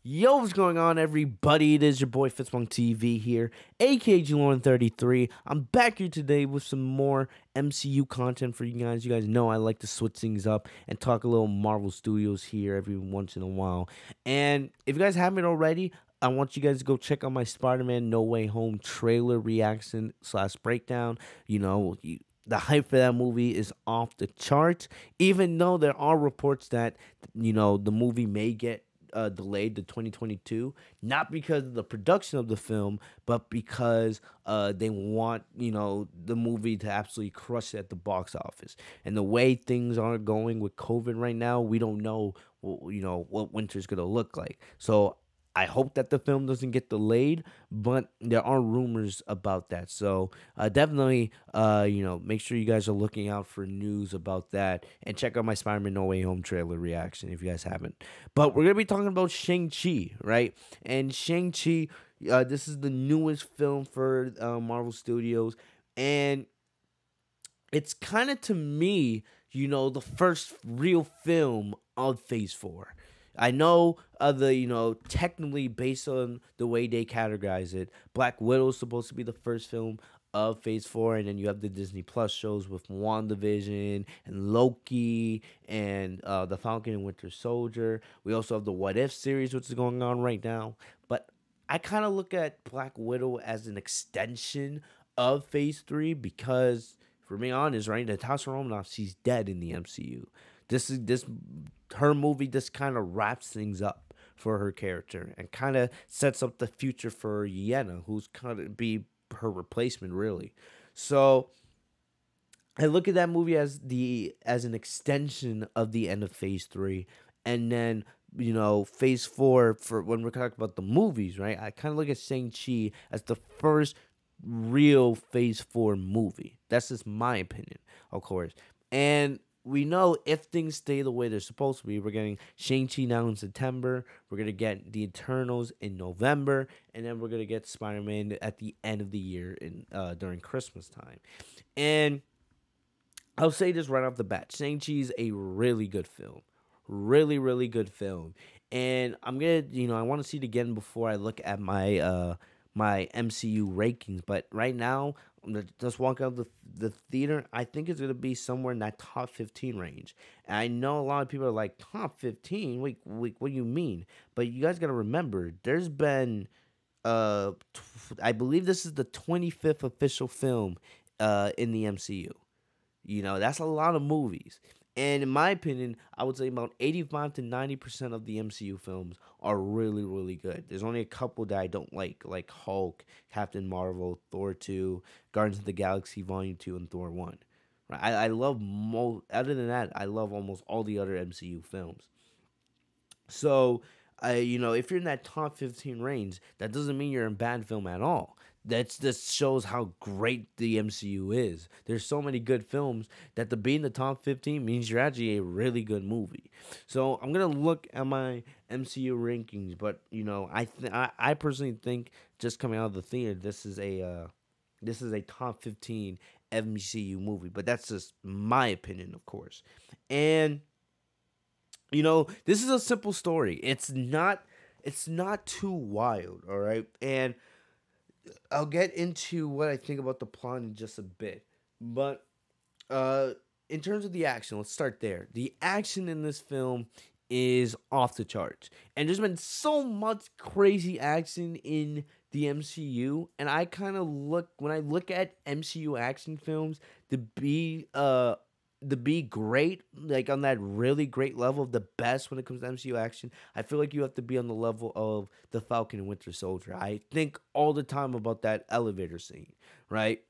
Yo, what's going on, everybody? It is your boy Fitz TV here, aka G133. I'm back here today with some more MCU content for you guys. You guys know I like to switch things up and talk a little Marvel Studios here every once in a while. And if you guys haven't already, I want you guys to go check out my Spider-Man No Way Home trailer reaction slash breakdown. The hype for that movie is off the charts, even though there are reports that, the movie may get delayed to 2022, not because of the production of the film, but because they want the movie to absolutely crush it at the box office. And the way things are going with COVID right now, we don't know what winter's gonna look like. So I hope that the film doesn't get delayed, but there are rumors about that. So definitely, make sure you guys are looking out for news about that, and check out my Spider-Man No Way Home trailer reaction if you guys haven't. But we're gonna be talking about Shang Chi, right? And Shang Chi, this is the newest film for Marvel Studios, and it's kind of, to me, the first real film of Phase 4. I know technically, based on the way they categorize it, Black Widow is supposed to be the first film of Phase 4, and then you have the Disney Plus shows with WandaVision and Loki and the Falcon and Winter Soldier. We also have the What If series, which is going on right now. But I kind of look at Black Widow as an extension of Phase 3 because, for being honest, right, Natasha Romanoff, she's dead in the MCU. This her movie just kind of wraps things up for her character and kind of sets up the future for Yelena, who's kind of be her replacement, really. So I look at that movie as an extension of the end of Phase 3, and then Phase 4, for when we're talking about the movies, right? I kind of look at Shang-Chi as the first real Phase 4 movie. That's just my opinion, of course. And we know if things stay the way they're supposed to be, we're getting Shang-Chi now in September, we're going to get the Eternals in November, and then we're going to get Spider-Man at the end of the year during Christmas time. And I'll say this right off the bat, Shang-Chi is a really good film. Really, really good film. And I'm going to, I want to see it again before I look at my my MCU rankings. But right now, just walk out the theater, I think it's going to be somewhere in that top 15 range. And I know a lot of people are like, top 15? Wait, what do you mean? But you guys got to remember, there's been, I believe this is the 25th official film in the MCU. That's a lot of movies. And in my opinion, I would say about 85 to 90% of the MCU films are really, really good. There's only a couple that I don't like Hulk, Captain Marvel, Thor 2, Guardians of the Galaxy Volume 2, and Thor 1. Right? I love other than that, I love almost all the other MCU films. So, if you're in that top 15 range, that doesn't mean you're in bad film at all. That just shows how great the MCU is. There's so many good films that to be in the top 15 means you're actually a really good movie. So I'm gonna look at my MCU rankings, but I personally think, just coming out of the theater, this is a top 15 MCU movie. But that's just my opinion, of course. And this is a simple story. It's not too wild, all right? And I'll get into what I think about the plot in just a bit. But in terms of the action, let's start there. The action in this film is off the charts. And there's been so much crazy action in the MCU, and I kind of when I look at MCU action films, to be great, like on that really great level of the best when it comes to MCU action, I feel like you have to be on the level of the Falcon and Winter Soldier. I think all the time about that elevator scene, right?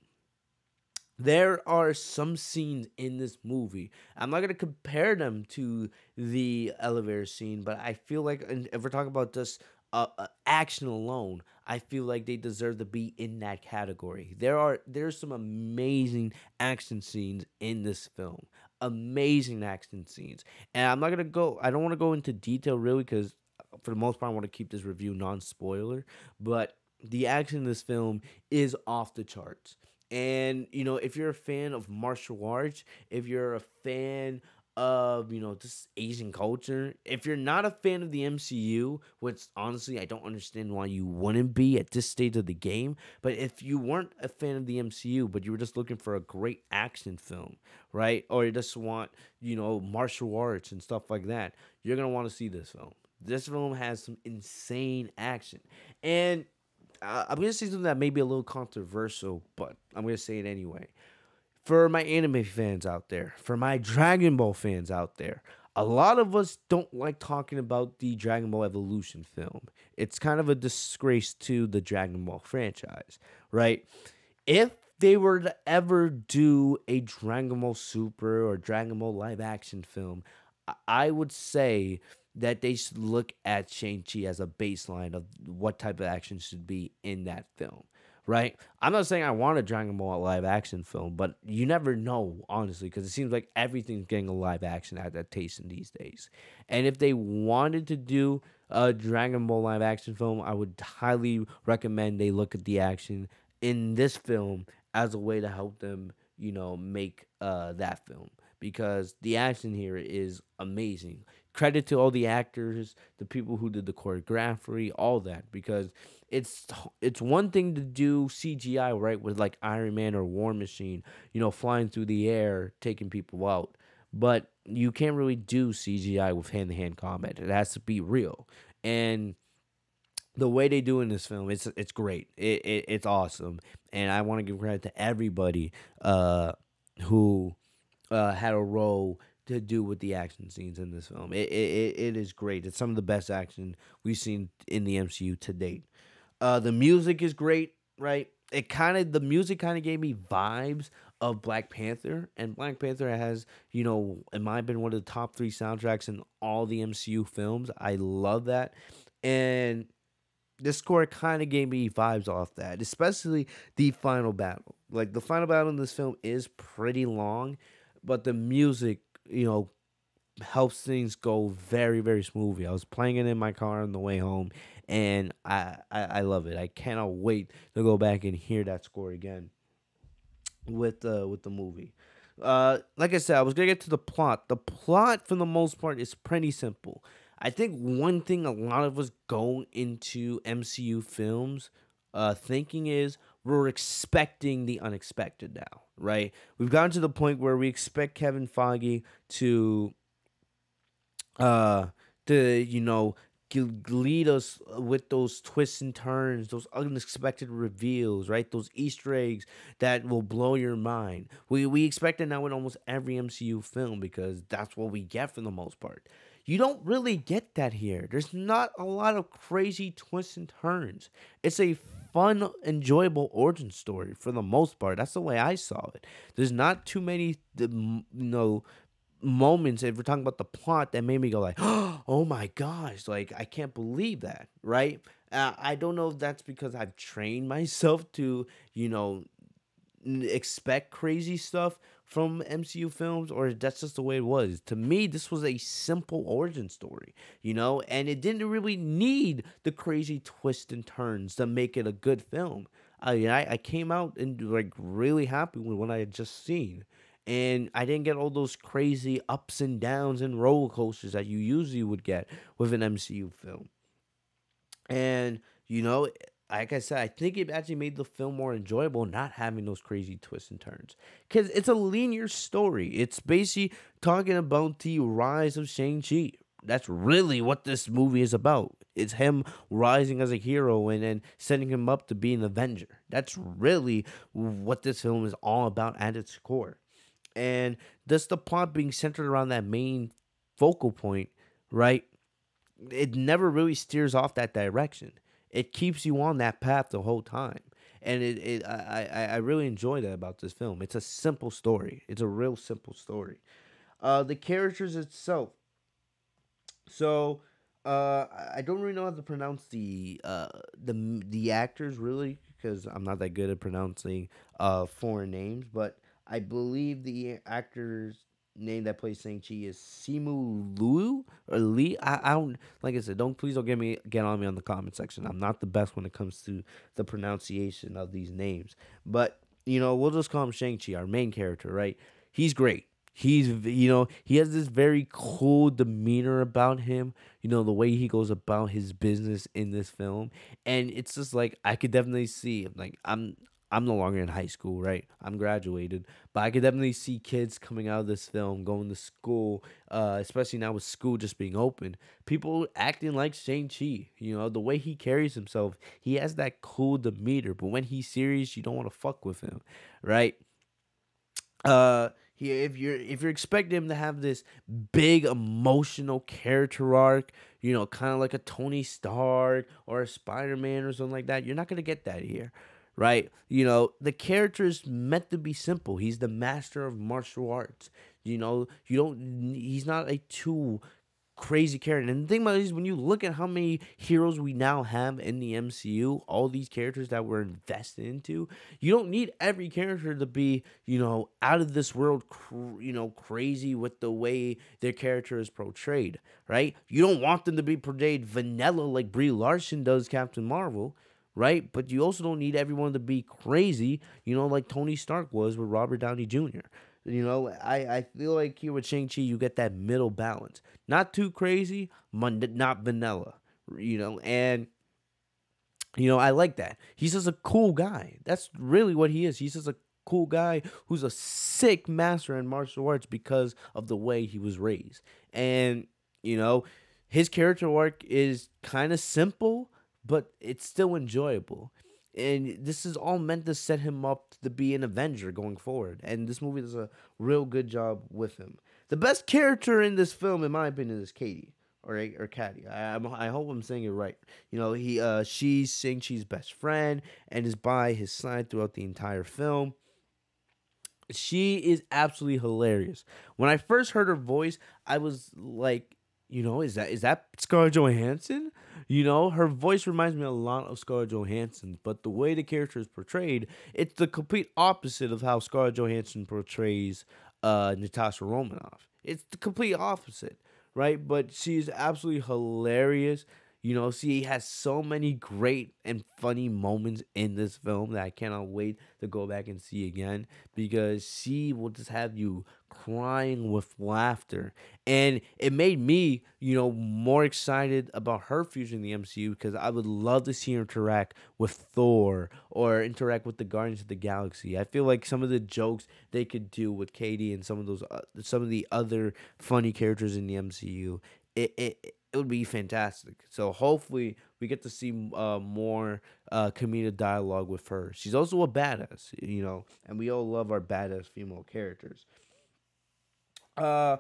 There are some scenes in this movie. I'm not going to compare them to the elevator scene, but I feel like, if we're talking about just action alone, I feel like they deserve to be in that category. There's some amazing action scenes in this film. Amazing action scenes. And I don't want to go into detail really, because for the most part I want to keep this review non-spoiler, but the action in this film is off the charts. And if you're a fan of martial arts, if you're a fan of, just Asian culture. If you're not a fan of the MCU, which honestly I don't understand why you wouldn't be at this stage of the game, but if you weren't a fan of the MCU, but you were just looking for a great action film, right? Or you just want, martial arts and stuff like that, you're going to want to see this film. This film has some insane action. And I'm going to say something that may be a little controversial, but I'm going to say it anyway. For my anime fans out there, for my Dragon Ball fans out there, a lot of us don't like talking about the Dragon Ball Evolution film. It's kind of a disgrace to the Dragon Ball franchise, right? If they were to ever do a Dragon Ball Super or Dragon Ball live action film, I would say that they should look at Shang-Chi as a baseline of what type of action should be in that film, right? I'm not saying I want a Dragon Ball live action film, but you never know, honestly, because it seems like everything's getting a live action adaptation these days. And if they wanted to do a Dragon Ball live action film, I would highly recommend they look at the action in this film as a way to help them, make that film, because the action here is amazing. Credit to all the actors, the people who did the choreography, all that, because it's it's one thing to do CGI, right, with like Iron Man or War Machine, flying through the air, taking people out. But you can't really do CGI with hand to hand combat. It has to be real. And the way they do in this film, it's great. It's awesome, and I want to give credit to everybody who had a role to do with the action scenes in this film. It is great. It's some of the best action we've seen in the MCU to date. The music is great, right? The music kind of gave me vibes of Black Panther, and Black Panther has, in my opinion, one of the top three soundtracks in all the MCU films. I love that, and this score kind of gave me vibes off that, especially the final battle. Like, the final battle in this film is pretty long, but the music, helps things go very, very smoothly. I was playing it in my car on the way home, and I love it. I cannot wait to go back and hear that score again with the movie. Like I said, I was gonna get to the plot. The plot, for the most part, is pretty simple. I think one thing a lot of us go into MCU films thinking is we're expecting the unexpected now, right? We've gotten to the point where we expect Kevin Feige to uh lead us with those twists and turns, those unexpected reveals, right? Those Easter eggs that will blow your mind. We expect it now in almost every MCU film because that's what we get for the most part. You don't really get that here. There's not a lot of crazy twists and turns. It's a fun, enjoyable origin story for the most part. That's the way I saw it. There's not too many, moments, if we're talking about the plot, that made me go like, oh my gosh, like I can't believe that, right? I don't know if that's because I've trained myself to, expect crazy stuff from MCU films, or that's just the way it was. To me, this was a simple origin story, and it didn't really need the crazy twists and turns to make it a good film. I came out and like really happy with what I had just seen. And I didn't get all those crazy ups and downs and roller coasters that you usually would get with an MCU film. And, like I said, I think it actually made the film more enjoyable not having those crazy twists and turns. Because it's a linear story. It's basically talking about the rise of Shang-Chi. That's really what this movie is about. It's him rising as a hero and then setting him up to be an Avenger. That's really what this film is all about at its core. And just the plot being centered around that main focal point, right? It never really steers off that direction. It keeps you on that path the whole time. And I really enjoy that about this film. It's a simple story. It's a real simple story. The characters itself. So, I don't really know how to pronounce the actors really, because I'm not that good at pronouncing foreign names. But I believe the actor's name that plays Shang-Chi is Simu Liu or Lee. I don't, like I said, don't get on me on the comment section. I'm not the best when it comes to the pronunciation of these names. But we'll just call him Shang-Chi, our main character, right? He's great. He has this very cool demeanor about him. The way he goes about his business in this film, and it's just like I could definitely see. Like I'm no longer in high school, right? I'm graduated, but I could definitely see kids coming out of this film, going to school, especially now with school just being open. People acting like Shang Chi. The way he carries himself, he has that cool demeanor. But when he's serious, you don't want to fuck with him, right? He if you're expecting him to have this big emotional character arc, kind of like a Tony Stark or a Spider-Man or something like that, you're not gonna get that here, right? The character is meant to be simple. He's the master of martial arts. You don't. He's not a too crazy character. And the thing about it is, when you look at how many heroes we now have in the MCU, all these characters that we're invested into, you don't need every character to be, out of this world, crazy with the way their character is portrayed, right? You don't want them to be portrayed vanilla like Brie Larson does Captain Marvel. Right, but you also don't need everyone to be crazy, like Tony Stark was with Robert Downey Jr. I feel like here with Shang-Chi, you get that middle balance. Not too crazy, not vanilla. And I like that. He's just a cool guy. That's really what he is. He's just a cool guy who's a sick master in martial arts because of the way he was raised. And, you know, his character arc is kind of simple, but it's still enjoyable. And this is all meant to set him up to be an Avenger going forward. And this movie does a real good job with him. The best character in this film, in my opinion, is Katie. Or Caddy. I hope I'm saying it right. She's Shang-Chi's best friend and is by his side throughout the entire film. She is absolutely hilarious. When I first heard her voice, I was like, is that Scarlett Johansson? Her voice reminds me a lot of Scarlett Johansson, but the way the character is portrayed, it's the complete opposite of how Scarlett Johansson portrays Natasha Romanoff. It's the complete opposite, right? But she's absolutely hilarious. She has so many great and funny moments in this film that I cannot wait to go back and see again because she will just have you crying with laughter. And it made me, more excited about her future in the MCU because I would love to see her interact with Thor or interact with the Guardians of the Galaxy. I feel like some of the jokes they could do with Katie and some of the other funny characters in the MCU, it would be fantastic. So hopefully we get to see more comedic dialogue with her. She's also a badass, and we all love our badass female characters. Yeah,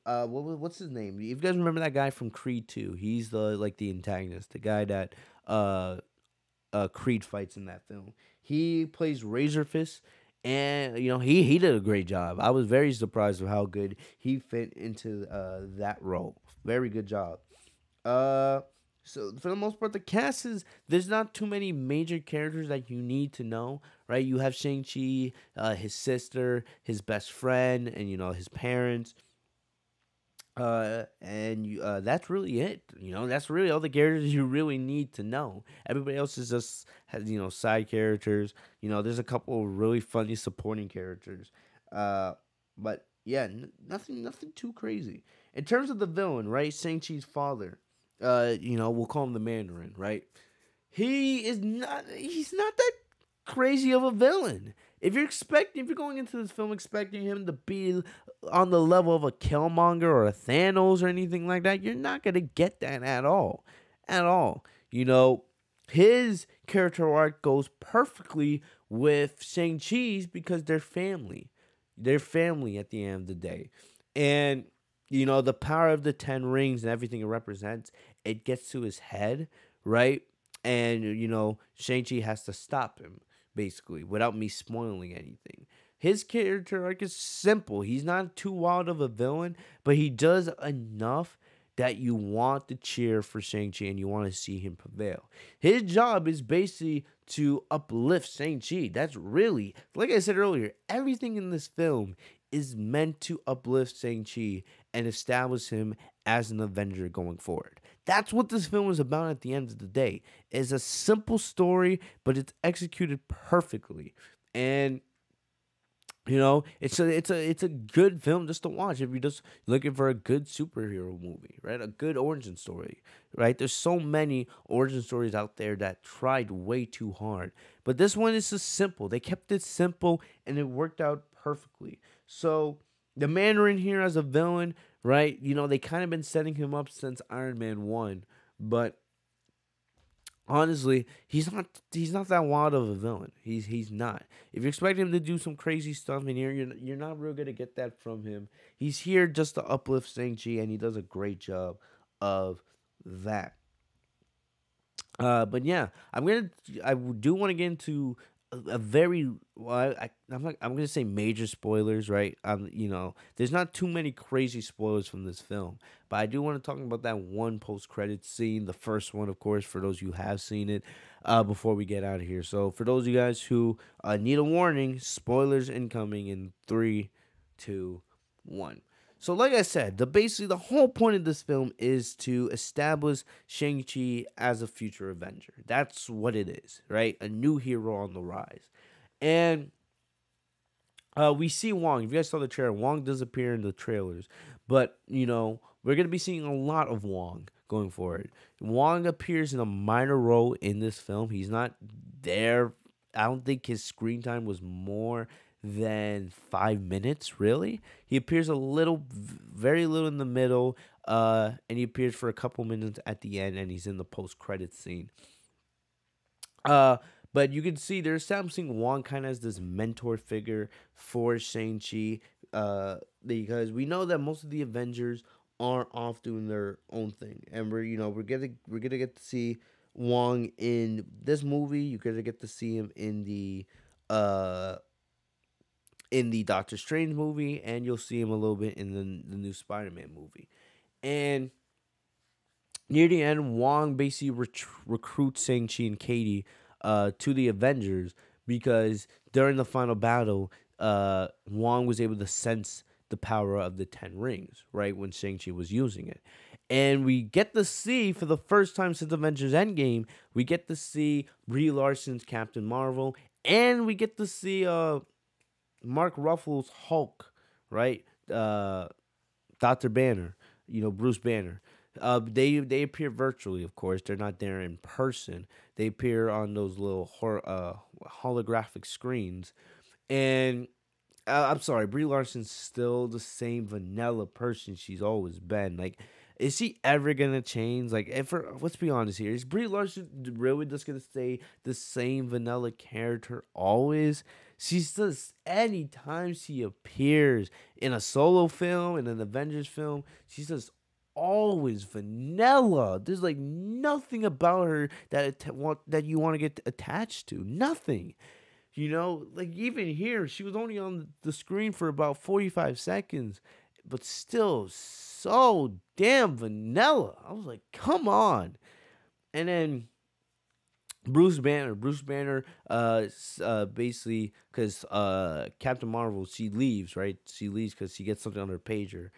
what's his name? You guys remember that guy from Creed 2? He's the antagonist, the guy that uh Creed fights in that film. He plays Razor Fist, and he did a great job. I was very surprised with how good he fit into that role. Very good job. Uh, so for the most part, the cast is there's not too many major characters that you need to know, right? You have Shang Chi, his sister, his best friend, and his parents. That's really it. That's really all the characters you really need to know. Everybody else is just has side characters. There's a couple of really funny supporting characters. Uh, but yeah, nothing too crazy. In terms of the villain, right? Shang Chi's father. We'll call him the Mandarin, right? He's not that crazy of a villain. If you're going into this film expecting him to be on the level of a Killmonger or a Thanos or anything like that, you're not gonna get that at all, at all. His character arc goes perfectly with Shang Chi's because they're family. They're family at the end of the day, and the power of the 10 rings and everything it represents, it gets to his head, right? And Shang-Chi has to stop him basically without me spoiling anything. His character arc is simple. He's not too wild of a villain, but he does enough that you want to cheer for Shang-Chi and you want to see him prevail. His job is basically to uplift Shang-Chi. That's really, like I said earlier, everything in this film is meant to uplift Shang-Chi and establish him as an Avenger going forward. That's what this film is about at the end of the day. It's a simple story, but it's executed perfectly. And It's a good film just to watch if you're just looking for a good superhero movie, right? A good origin story, right? There's so many origin stories out there that tried way too hard, but this one is just simple. They kept it simple and it worked out perfectly. So the Mandarin here as a villain, right? They kind of been setting him up since Iron Man 1, but honestly, he's not that wild of a villain. He's not. If you expect him to do some crazy stuff in here, you're not real gonna get that from him. He's here just to uplift Shang Chi, and he does a great job of that. But yeah, do want to get into a very well. I'm gonna say major spoilers, right? There's not too many crazy spoilers from this film, but I do want to talk about that one post credit scene, the first one, of course, for those who have seen it. Before we get out of here, so for those of you guys who need a warning, spoilers incoming in 3, 2, 1. So, like I said, basically the whole point of this film is to establish Shang-Chi as a future Avenger. That's what it is, right? A new hero on the rise. And we see Wong. If you guys saw the trailer, Wong does appear in the trailers. But, we're going to be seeing a lot of Wong going forward. Wong appears in a minor role in this film. He's not there. I don't think his screen time was more than 5 minutes, really. He appears a little, very little in the middle, and he appears for a couple minutes at the end, and he's in the post-credits scene. Uh, but you can see there's Samsung Wong kind of as this mentor figure for Shang-Chi, because we know that most of the Avengers are off doing their own thing, and we're gonna get to see Wong in this movie. You're gonna get to see him uh in the Doctor Strange movie, and you'll see him a little bit in the new Spider-Man movie. And near the end, Wong basically recruits Shang-Chi and Katie to the Avengers because during the final battle, Wong was able to sense the power of the Ten Rings, right, when Shang-Chi was using it. And we get to see, for the first time since Avengers Endgame, we get to see Brie Larson's Captain Marvel, and we get to see Mark Ruffalo's Hulk, right? Dr. Banner, Bruce Banner. They appear virtually, of course. They're not there in person. They appear on those little holographic screens. And I'm sorry, Brie Larson's still the same vanilla person she's always been. Like, is she ever gonna change? Like, let's be honest here, is Brie Larson really just gonna stay the same vanilla character always? She's just anytime she appears in a solo film, in an Avengers film, she's just always vanilla. There's like nothing about her that you want to get attached to. Nothing. Like even here, she was only on the screen for about 45 seconds, but still so damn vanilla. I was like, come on. And then Bruce Banner, basically, because Captain Marvel, she leaves, right? She leaves because she gets something on her pager.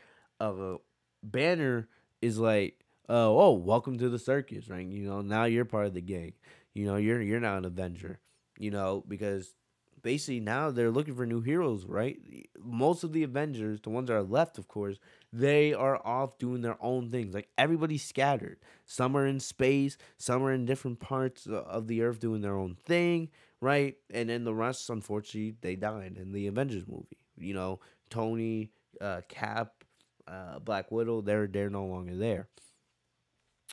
Banner is like, oh, welcome to the circus, right? Now you're part of the gang. You're now an Avenger. Because basically now they're looking for new heroes, right? Most of the Avengers, the ones that are left, of course, they are off doing their own things. Like everybody's scattered. Some are in space, some are in different parts of the earth doing their own thing, right? And then the rest, unfortunately, they died in the Avengers movie. Tony, Cap, Black Widow, they're no longer there.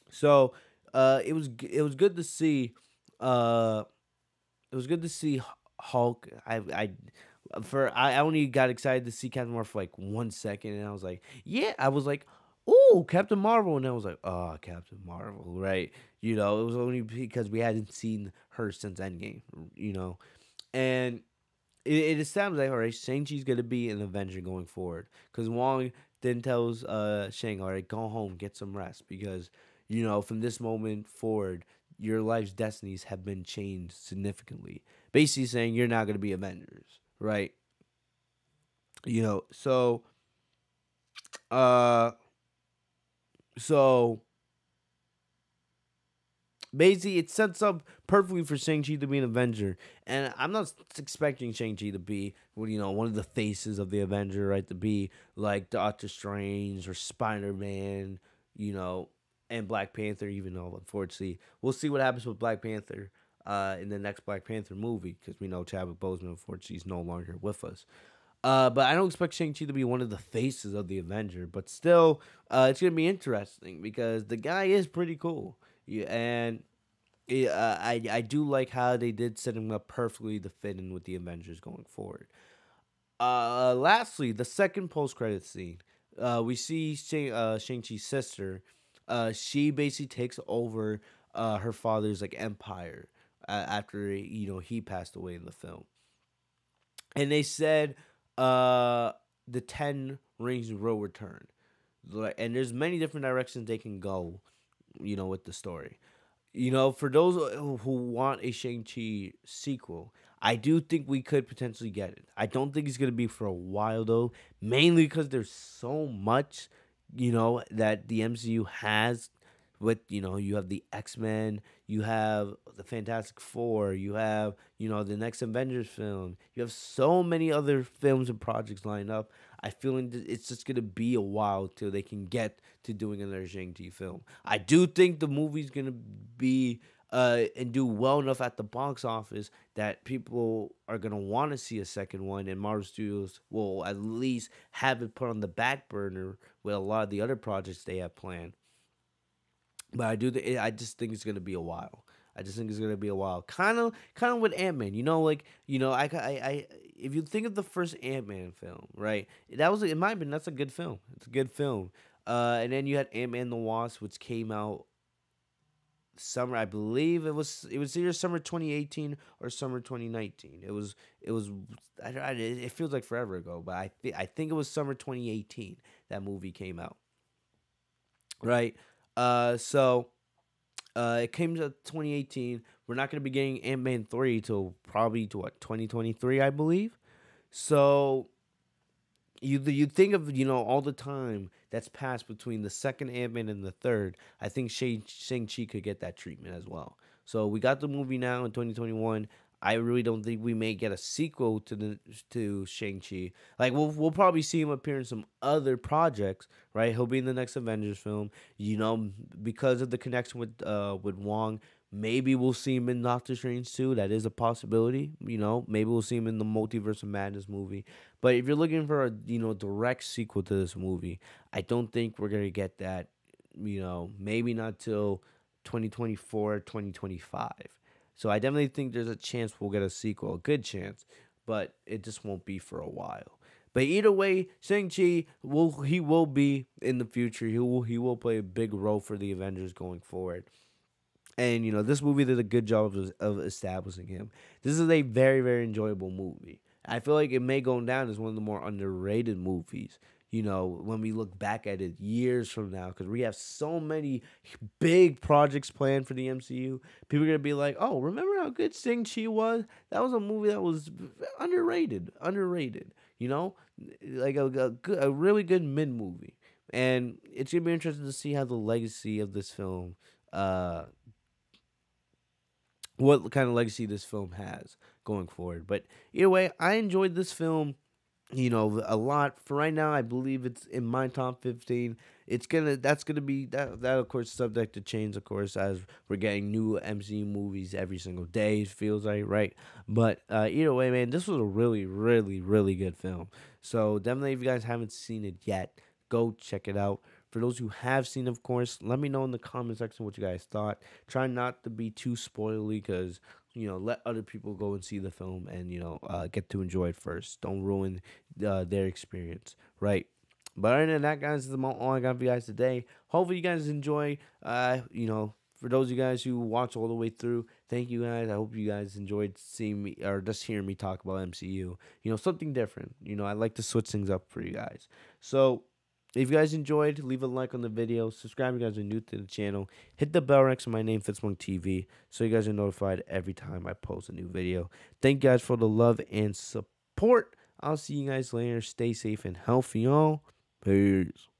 So it was good to see. Uh, it was good to see Hulk. I only got excited to see Captain Marvel for like 1 second, and I was like, yeah, I was like, oh, Captain Marvel, and I was like, oh, Captain Marvel, right? It was only because we hadn't seen her since Endgame, and it sounds like, all right, Shang-Chi's gonna be an Avenger going forward, because Wong then tells Shang, all right, go home, get some rest, because from this moment forward, your life's destinies have been changed significantly. Basically saying you're not gonna be Avengers, right? So uh, so Basically, it sets up perfectly for Shang-Chi to be an Avenger. And I'm not expecting Shang-Chi to be, well, one of the faces of the Avenger, right? To be like Doctor Strange or Spider-Man, you know, and Black Panther, even though, unfortunately, we'll see what happens with Black Panther in the next Black Panther movie, because we know Chadwick Boseman, unfortunately, is no longer with us. But I don't expect Shang-Chi to be one of the faces of the Avenger. But still, it's going to be interesting because the guy is pretty cool. Yeah, and I do like how they did set him up perfectly to fit in with the Avengers going forward. Lastly, the second post credit scene, we see Shang Chi's sister. She basically takes over her father's like empire after he passed away in the film, and they said the 10 rings will return. And there's many different directions they can go, with the story. For those who want a Shang-Chi sequel, I do think we could potentially get it. I don't think it's going to be for a while, though, mainly because there's so much, that the MCU has with, you have the X-Men, you have the Fantastic Four, you have, the next Avengers film. You have so many other films and projects lined up. I feel like it's just going to be a while till they can get to doing another Shang-Chi film. I do think the movie's going to be and do well enough at the box office that people are going to want to see a second one, and Marvel Studios will at least have it put on the back burner with a lot of the other projects they have planned. But I just think it's gonna be a while. I just think it's gonna be a while. Kind of with Ant Man. If you think of the first Ant Man film, right? That was, in my opinion, that's a good film. It's a good film. And then you had Ant Man the Wasp, which came out summer. I believe it was either summer 2018 or summer 2019. It was. It feels like forever ago, but I think it was summer 2018 that movie came out. Right. So it came to 2018. We're not going to be getting Ant Man 3 till probably to what, 2023, I believe. So you think of all the time that's passed between the second Ant Man and the third. I think Shang Chi could get that treatment as well. So we got the movie now in 2021. I really don't think we may get a sequel to Shang Chi. Like we'll probably see him appear in some other projects, right? He'll be in the next Avengers film. Because of the connection with Wong. Maybe we'll see him in Doctor Strange too. That is a possibility. Maybe we'll see him in the Multiverse of Madness movie. But if you're looking for a direct sequel to this movie, I don't think we're gonna get that. Maybe not till 2024, 2025. So I definitely think there's a chance we'll get a sequel, a good chance, but it just won't be for a while. But either way, Shang-Chi will be in the future. He will play a big role for the Avengers going forward. And this movie did a good job of establishing him. This is a very, very enjoyable movie. I feel like it may go down as one of the more underrated movies. When we look back at it years from now, because we have so many big projects planned for the MCU. People are gonna be like, "Oh, remember how good Shang Chi was? That was a movie that was underrated, underrated. Like a really good mid movie." And it's gonna be interesting to see how the legacy of this film what kind of legacy this film has going forward. But either way, I enjoyed this film, a lot. For right now, I believe it's in my top 15. That's gonna be that of course subject to change, of course, as we're getting new MCU movies every single day. It feels like, right? But either way, man, this was a really, really, really good film. So definitely, if you guys haven't seen it yet, go check it out. For those who have seen, of course, let me know in the comment section what you guys thought. Try not to be too spoily, because let other people go and see the film and get to enjoy it first. Don't ruin their experience, right? But other than that, guys, this is all I got for you guys today. Hopefully, you guys enjoy. For those of you guys who watch all the way through, thank you guys. I hope you guys enjoyed seeing me or just hearing me talk about MCU. Something different. I like to switch things up for you guys. So if you guys enjoyed, leave a like on the video. Subscribe if you guys are new to the channel. Hit the bell next to my name, Fitz TV, so you guys are notified every time I post a new video. Thank you guys for the love and support. I'll see you guys later. Stay safe and healthy, y'all. Peace.